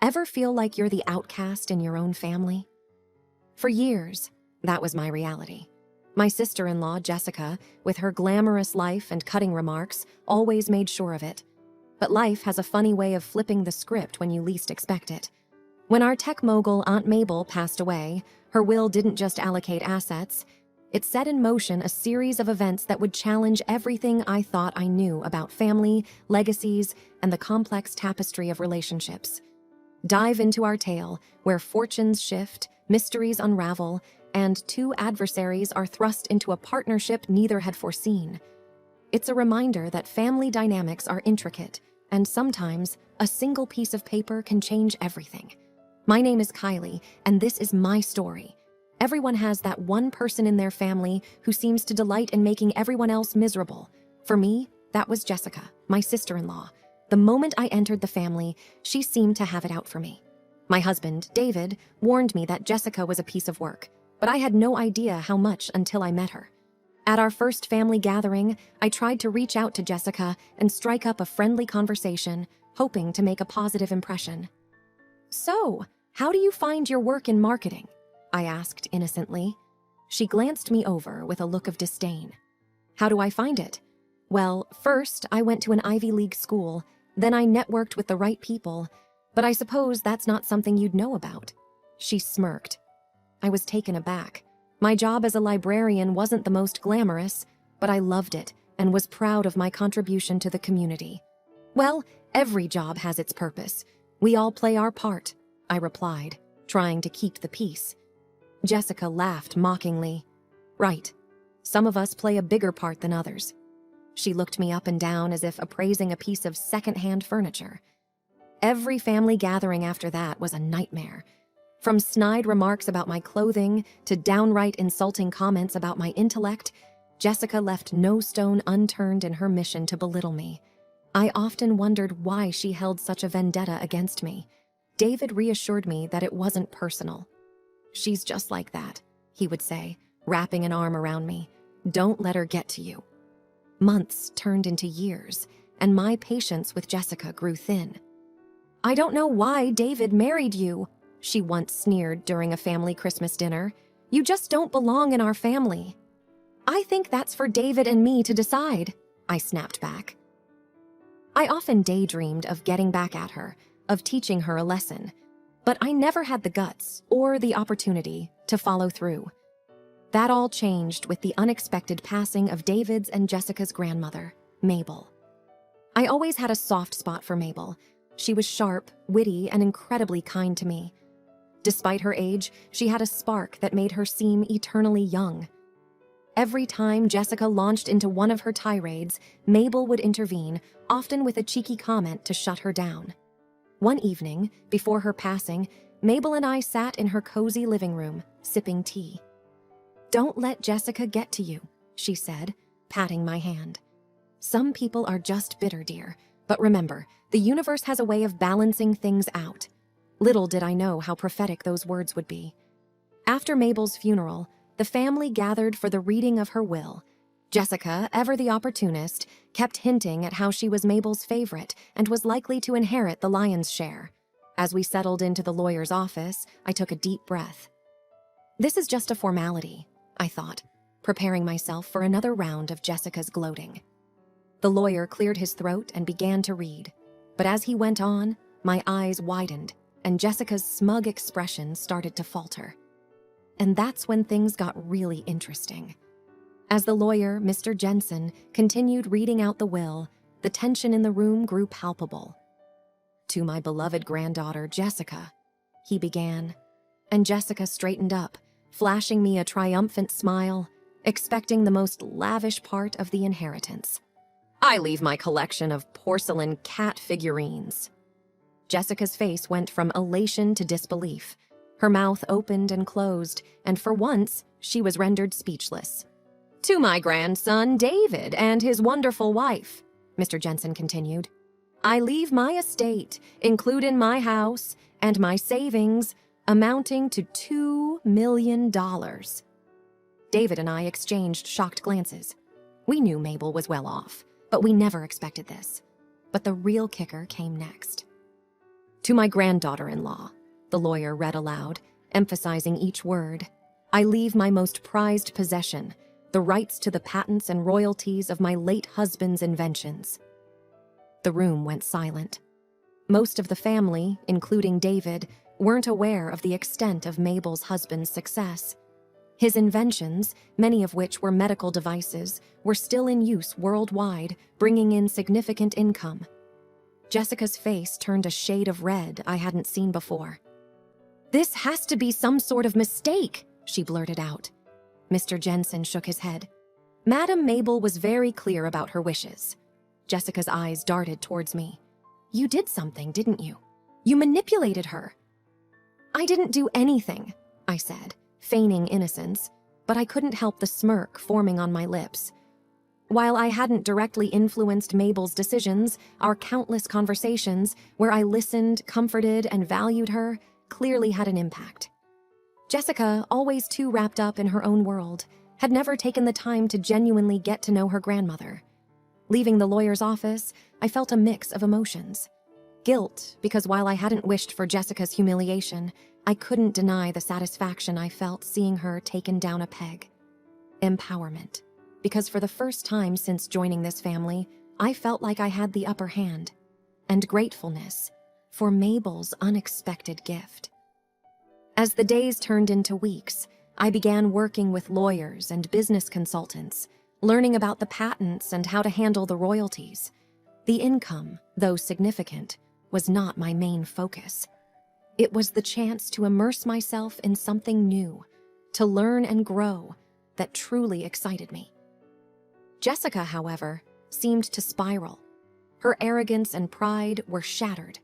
Ever feel like you're the outcast in your own family? For years, that was my reality. My sister-in-law, Jessica, with her glamorous life and cutting remarks, always made sure of it. But life has a funny way of flipping the script when you least expect it. When our tech mogul Aunt Mabel passed away, her will didn't just allocate assets. It set in motion a series of events that would challenge everything I thought I knew about family, legacies, and the complex tapestry of relationships. Dive into our tale, where fortunes shift, mysteries unravel, and two adversaries are thrust into a partnership neither had foreseen. It's a reminder that family dynamics are intricate, and sometimes a single piece of paper can change everything. My name is Kylie, and this is my story. Everyone has that one person in their family who seems to delight in making everyone else miserable. For me, that was Jessica, my sister-in-law. The moment I entered the family, she seemed to have it out for me. My husband, David, warned me that Jessica was a piece of work, but I had no idea how much until I met her. At our first family gathering, I tried to reach out to Jessica and strike up a friendly conversation, hoping to make a positive impression. "So, how do you find your work in marketing?" I asked innocently. She glanced me over with a look of disdain. "How do I find it? Well, first, I went to an Ivy League school, then I networked with the right people, but I suppose that's not something you'd know about." She smirked. I was taken aback. My job as a librarian wasn't the most glamorous, but I loved it and was proud of my contribution to the community. "Well, every job has its purpose. We all play our part," I replied, trying to keep the peace. Jessica laughed mockingly. "Right. Some of us play a bigger part than others." She looked me up and down as if appraising a piece of second-hand furniture. Every family gathering after that was a nightmare. From snide remarks about my clothing to downright insulting comments about my intellect, Jessica left no stone unturned in her mission to belittle me. I often wondered why she held such a vendetta against me. David reassured me that it wasn't personal. "She's just like that," he would say, wrapping an arm around me. "Don't let her get to you." Months turned into years, and my patience with Jessica grew thin. "I don't know why David married you," she once sneered during a family Christmas dinner. "You just don't belong in our family." "I think that's for David and me to decide," I snapped back. I often daydreamed of getting back at her, of teaching her a lesson, but I never had the guts or the opportunity to follow through. That all changed with the unexpected passing of David's and Jessica's grandmother, Mabel. I always had a soft spot for Mabel. She was sharp, witty, and incredibly kind to me. Despite her age, she had a spark that made her seem eternally young. Every time Jessica launched into one of her tirades, Mabel would intervene, often with a cheeky comment to shut her down. One evening, before her passing, Mabel and I sat in her cozy living room, sipping tea. "Don't let Jessica get to you," she said, patting my hand. "Some people are just bitter, dear, but remember, the universe has a way of balancing things out." Little did I know how prophetic those words would be. After Mabel's funeral, the family gathered for the reading of her will. Jessica, ever the opportunist, kept hinting at how she was Mabel's favorite and was likely to inherit the lion's share. As we settled into the lawyer's office, I took a deep breath. This is just a formality, I thought, preparing myself for another round of Jessica's gloating. The lawyer cleared his throat and began to read, but as he went on, my eyes widened, and Jessica's smug expression started to falter. And that's when things got really interesting. As the lawyer, Mr. Jensen, continued reading out the will, the tension in the room grew palpable. "To my beloved granddaughter, Jessica," he began, and Jessica straightened up, flashing me a triumphant smile, expecting the most lavish part of the inheritance. "I leave my collection of porcelain cat figurines." Jessica's face went from elation to disbelief. Her mouth opened and closed, and for once, she was rendered speechless. "To my grandson, David, and his wonderful wife," Mr. Jensen continued. "I leave my estate, including my house, and my savings, amounting to $2 million. David and I exchanged shocked glances. We knew Mabel was well off, but we never expected this. But the real kicker came next. To my granddaughter-in-law, the lawyer read aloud, emphasizing each word, I leave my most prized possession, the rights to the patents and royalties of my late husband's inventions. The room went silent. Most of the family, including David, weren't aware of the extent of Mabel's husband's success. His inventions, many of which were medical devices, were still in use worldwide, bringing in significant income. Jessica's face turned a shade of red I hadn't seen before. "This has to be some sort of mistake," she blurted out. Mr. Jensen shook his head. Madam Mabel was very clear about her wishes. Jessica's eyes darted towards me. "You did something, didn't you? You manipulated her." "I didn't do anything," I said, feigning innocence, but I couldn't help the smirk forming on my lips. While I hadn't directly influenced Mabel's decisions, our countless conversations, where I listened, comforted, and valued her, clearly had an impact. Jessica, always too wrapped up in her own world, had never taken the time to genuinely get to know her grandmother. Leaving the lawyer's office, I felt a mix of emotions. Guilt, because while I hadn't wished for Jessica's humiliation, I couldn't deny the satisfaction I felt seeing her taken down a peg. Empowerment, because for the first time since joining this family, I felt like I had the upper hand. And gratefulness for Mabel's unexpected gift. As the days turned into weeks, I began working with lawyers and business consultants, learning about the patents and how to handle the royalties. The income, though significant, was not my main focus. It was the chance to immerse myself in something new, to learn and grow, that truly excited me. Jessica, however, seemed to spiral. Her arrogance and pride were shattered.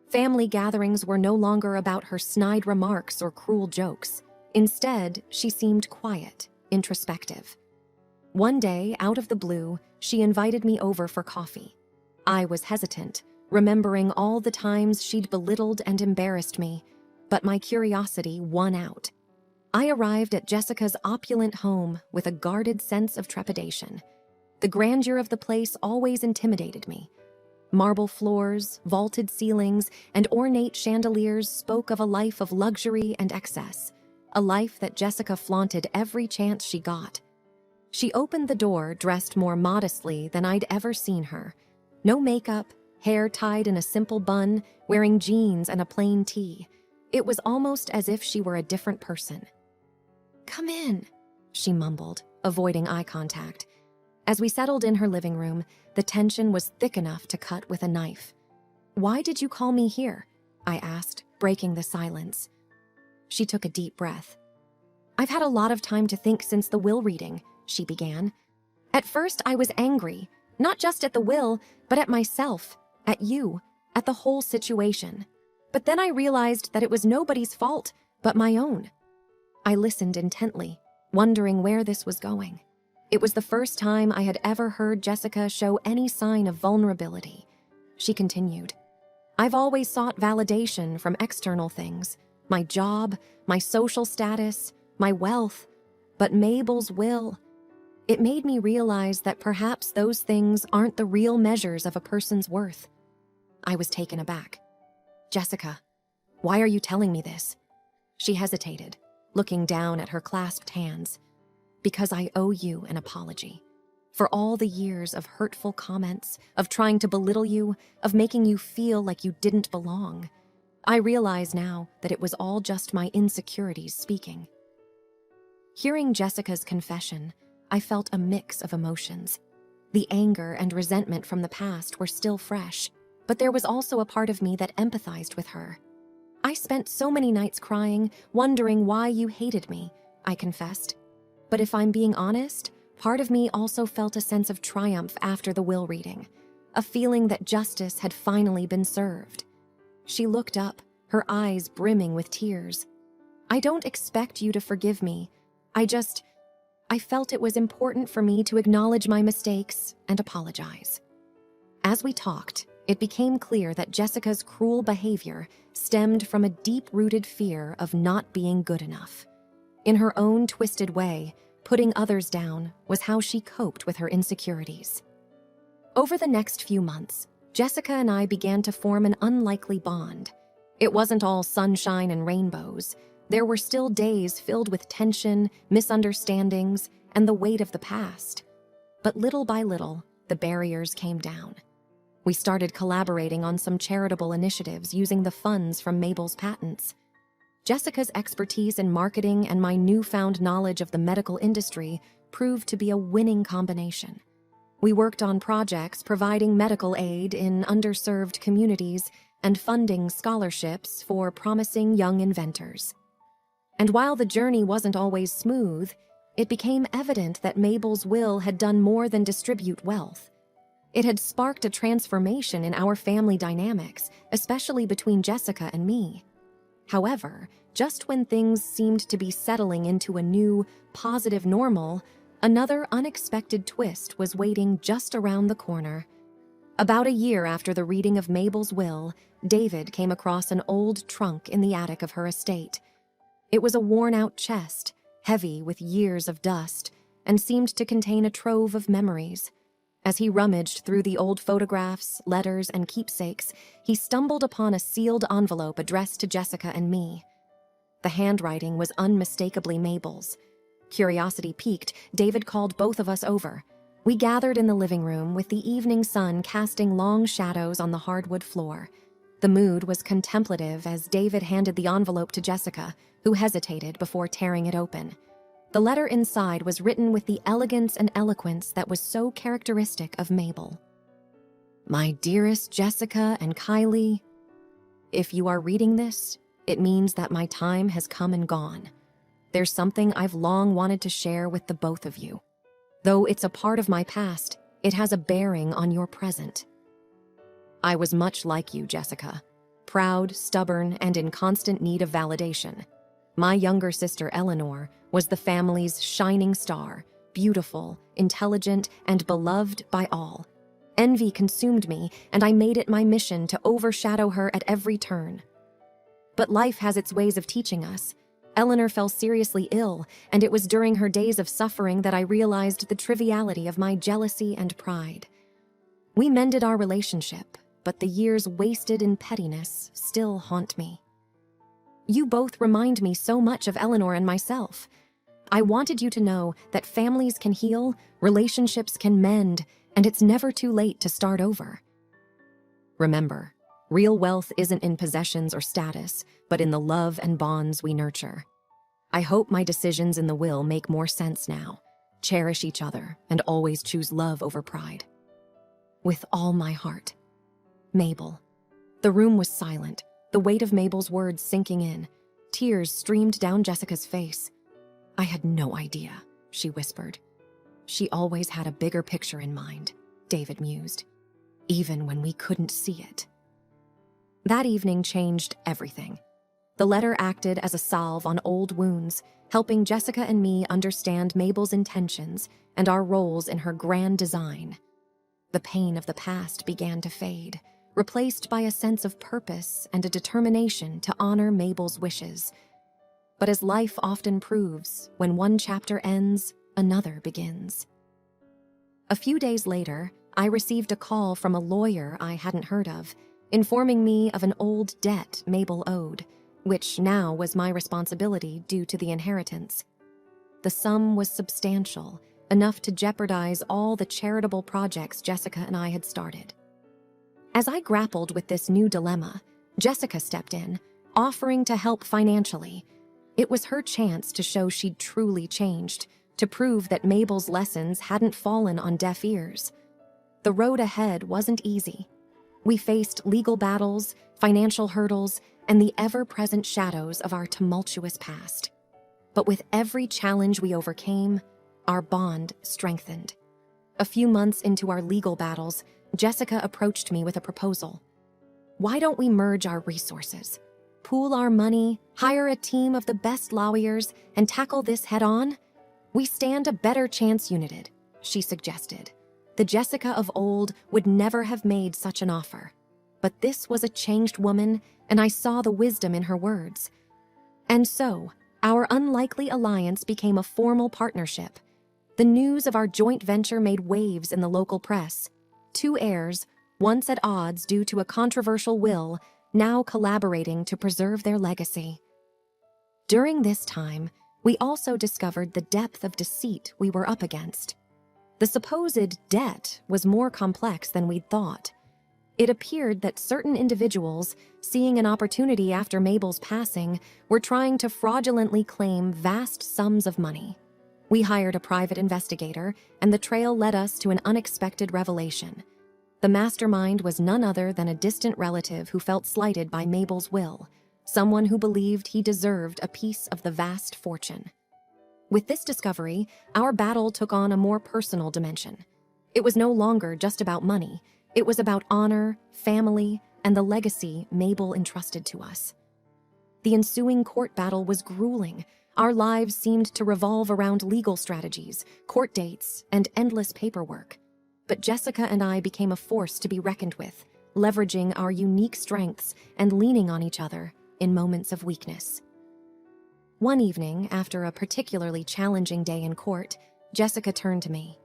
Family gatherings were no longer about her snide remarks or cruel jokes. Instead, she seemed quiet, introspective. One day, out of the blue, she invited me over for coffee. I was hesitant, remembering all the times she'd belittled and embarrassed me, but my curiosity won out. I arrived at Jessica's opulent home with a guarded sense of trepidation. The grandeur of the place always intimidated me. Marble floors, vaulted ceilings, and ornate chandeliers spoke of a life of luxury and excess, a life that Jessica flaunted every chance she got. She opened the door dressed more modestly than I'd ever seen her. No makeup, hair tied in a simple bun, wearing jeans and a plain tee. It was almost as if she were a different person. "Come in," she mumbled, avoiding eye contact. As we settled in her living room, the tension was thick enough to cut with a knife. "Why did you call me here?" I asked, breaking the silence. She took a deep breath. "I've had a lot of time to think since the will reading," she began. "At first, I was angry, not just at the will, but at myself, at you, at the whole situation. But then I realized that it was nobody's fault but my own." I listened intently, wondering where this was going. It was the first time I had ever heard Jessica show any sign of vulnerability. She continued, "I've always sought validation from external things, my job, my social status, my wealth, but Mabel's will. It made me realize that perhaps those things aren't the real measures of a person's worth." I was taken aback. "Jessica, why are you telling me this?" She hesitated, looking down at her clasped hands. "Because I owe you an apology. For all the years of hurtful comments, of trying to belittle you, of making you feel like you didn't belong. I realize now that it was all just my insecurities speaking." Hearing Jessica's confession, I felt a mix of emotions. The anger and resentment from the past were still fresh, but there was also a part of me that empathized with her. "I spent so many nights crying, wondering why you hated me," I confessed. "But if I'm being honest, part of me also felt a sense of triumph after the will reading, a feeling that justice had finally been served." She looked up, her eyes brimming with tears. "I don't expect you to forgive me. I felt it was important for me to acknowledge my mistakes and apologize." As we talked, it became clear that Jessica's cruel behavior stemmed from a deep-rooted fear of not being good enough. In her own twisted way, putting others down was how she coped with her insecurities. Over the next few months, Jessica and I began to form an unlikely bond. It wasn't all sunshine and rainbows. There were still days filled with tension, misunderstandings, and the weight of the past. But little by little, the barriers came down. We started collaborating on some charitable initiatives using the funds from Mabel's patents. Jessica's expertise in marketing and my newfound knowledge of the medical industry proved to be a winning combination. We worked on projects providing medical aid in underserved communities and funding scholarships for promising young inventors. And while the journey wasn't always smooth, it became evident that Mabel's will had done more than distribute wealth. It had sparked a transformation in our family dynamics, especially between Jessica and me. However, just when things seemed to be settling into a new, positive normal, another unexpected twist was waiting just around the corner. About a year after the reading of Mabel's will, David came across an old trunk in the attic of her estate. It was a worn-out chest, heavy with years of dust, and seemed to contain a trove of memories. As he rummaged through the old photographs, letters, and keepsakes, he stumbled upon a sealed envelope addressed to Jessica and me. The handwriting was unmistakably Mabel's. Curiosity piqued, David called both of us over. We gathered in the living room with the evening sun casting long shadows on the hardwood floor. The mood was contemplative as David handed the envelope to Jessica, who hesitated before tearing it open. The letter inside was written with the elegance and eloquence that was so characteristic of Mabel. My dearest Jessica and Kylie, if you are reading this, it means that my time has come and gone. There's something I've long wanted to share with the both of you. Though it's a part of my past, it has a bearing on your present. I was much like you, Jessica, proud, stubborn, and in constant need of validation. My younger sister, Eleanor, was the family's shining star, beautiful, intelligent, and beloved by all. Envy consumed me, and I made it my mission to overshadow her at every turn. But life has its ways of teaching us. Eleanor fell seriously ill, and it was during her days of suffering that I realized the triviality of my jealousy and pride. We mended our relationship, but the years wasted in pettiness still haunt me. You both remind me so much of Eleanor and myself. I wanted you to know that families can heal, relationships can mend, and it's never too late to start over. Remember, real wealth isn't in possessions or status, but in the love and bonds we nurture. I hope my decisions in the will make more sense now. Cherish each other and always choose love over pride. With all my heart. Mabel. The room was silent, the weight of Mabel's words sinking in. Tears streamed down Jessica's face. I had no idea, she whispered. She always had a bigger picture in mind, David mused, even when we couldn't see it. That evening changed everything. The letter acted as a salve on old wounds, helping Jessica and me understand Mabel's intentions and our roles in her grand design. The pain of the past began to fade, replaced by a sense of purpose and a determination to honor Mabel's wishes. But as life often proves, when one chapter ends, another begins. A few days later, I received a call from a lawyer I hadn't heard of, informing me of an old debt Mabel owed, which now was my responsibility due to the inheritance. The sum was substantial, enough to jeopardize all the charitable projects Jessica and I had started. As I grappled with this new dilemma, Jessica stepped in, offering to help financially. It was her chance to show she'd truly changed, to prove that Mabel's lessons hadn't fallen on deaf ears. The road ahead wasn't easy. We faced legal battles, financial hurdles, and the ever-present shadows of our tumultuous past. But with every challenge we overcame, our bond strengthened. A few months into our legal battles, Jessica approached me with a proposal. Why don't we merge our resources? Pool our money, hire a team of the best lawyers, and tackle this head-on? We stand a better chance united, she suggested. The Jessica of old would never have made such an offer. But this was a changed woman, and I saw the wisdom in her words. And so, our unlikely alliance became a formal partnership. The news of our joint venture made waves in the local press. Two heirs, once at odds due to a controversial will, now collaborating to preserve their legacy. During this time, we also discovered the depth of deceit we were up against. The supposed debt was more complex than we'd thought. It appeared that certain individuals, seeing an opportunity after Mabel's passing, were trying to fraudulently claim vast sums of money. We hired a private investigator, and the trail led us to an unexpected revelation. The mastermind was none other than a distant relative who felt slighted by Mabel's will, someone who believed he deserved a piece of the vast fortune. With this discovery, our battle took on a more personal dimension. It was no longer just about money. It was about honor, family, and the legacy Mabel entrusted to us. The ensuing court battle was grueling. Our lives seemed to revolve around legal strategies, court dates, and endless paperwork. But Jessica and I became a force to be reckoned with, leveraging our unique strengths and leaning on each other in moments of weakness. One evening, after a particularly challenging day in court, Jessica turned to me.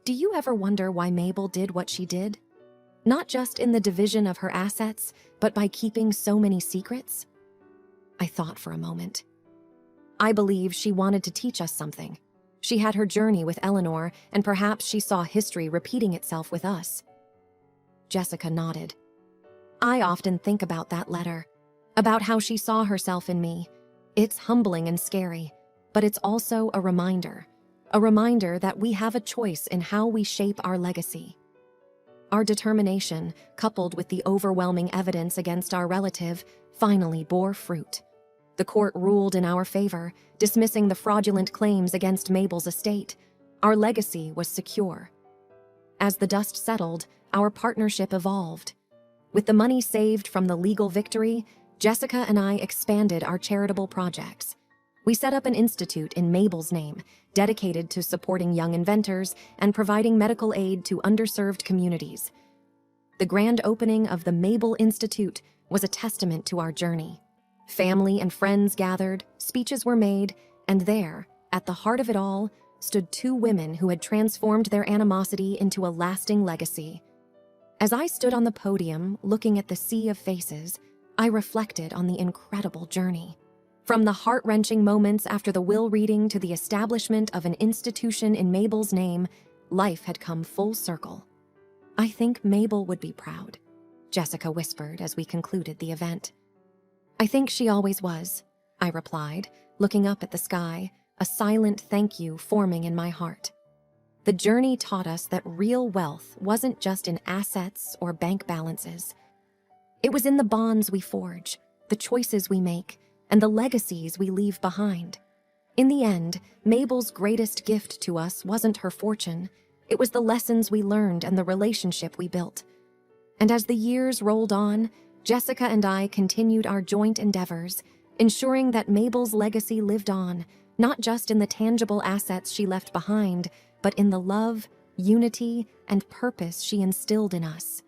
"Do you ever wonder why Mabel did what she did? Not just in the division of her assets, but by keeping so many secrets?" I thought for a moment. I believe she wanted to teach us something. She had her journey with Eleanor, and perhaps she saw history repeating itself with us. Jessica nodded. I often think about that letter, about how she saw herself in me. It's humbling and scary, but it's also a reminder that we have a choice in how we shape our legacy. Our determination, coupled with the overwhelming evidence against our relative, finally bore fruit. The court ruled in our favor, dismissing the fraudulent claims against Mabel's estate. Our legacy was secure. As the dust settled, our partnership evolved. With the money saved from the legal victory, Jessica and I expanded our charitable projects. We set up an institute in Mabel's name, dedicated to supporting young inventors and providing medical aid to underserved communities. The grand opening of the Mabel Institute was a testament to our journey. Family and friends gathered, speeches were made, and there, at the heart of it all, stood two women who had transformed their animosity into a lasting legacy. As I stood on the podium, looking at the sea of faces, I reflected on the incredible journey. From the heart-wrenching moments after the will reading to the establishment of an institution in Mabel's name, life had come full circle. "I think Mabel would be proud," Jessica whispered as we concluded the event. "I think she always was," I replied, looking up at the sky, a silent thank you forming in my heart. The journey taught us that real wealth wasn't just in assets or bank balances. It was in the bonds we forge, the choices we make, and the legacies we leave behind. In the end, Mabel's greatest gift to us wasn't her fortune. It was the lessons we learned and the relationship we built. And as the years rolled on, Jessica and I continued our joint endeavors, ensuring that Mabel's legacy lived on, not just in the tangible assets she left behind, but in the love, unity, and purpose she instilled in us.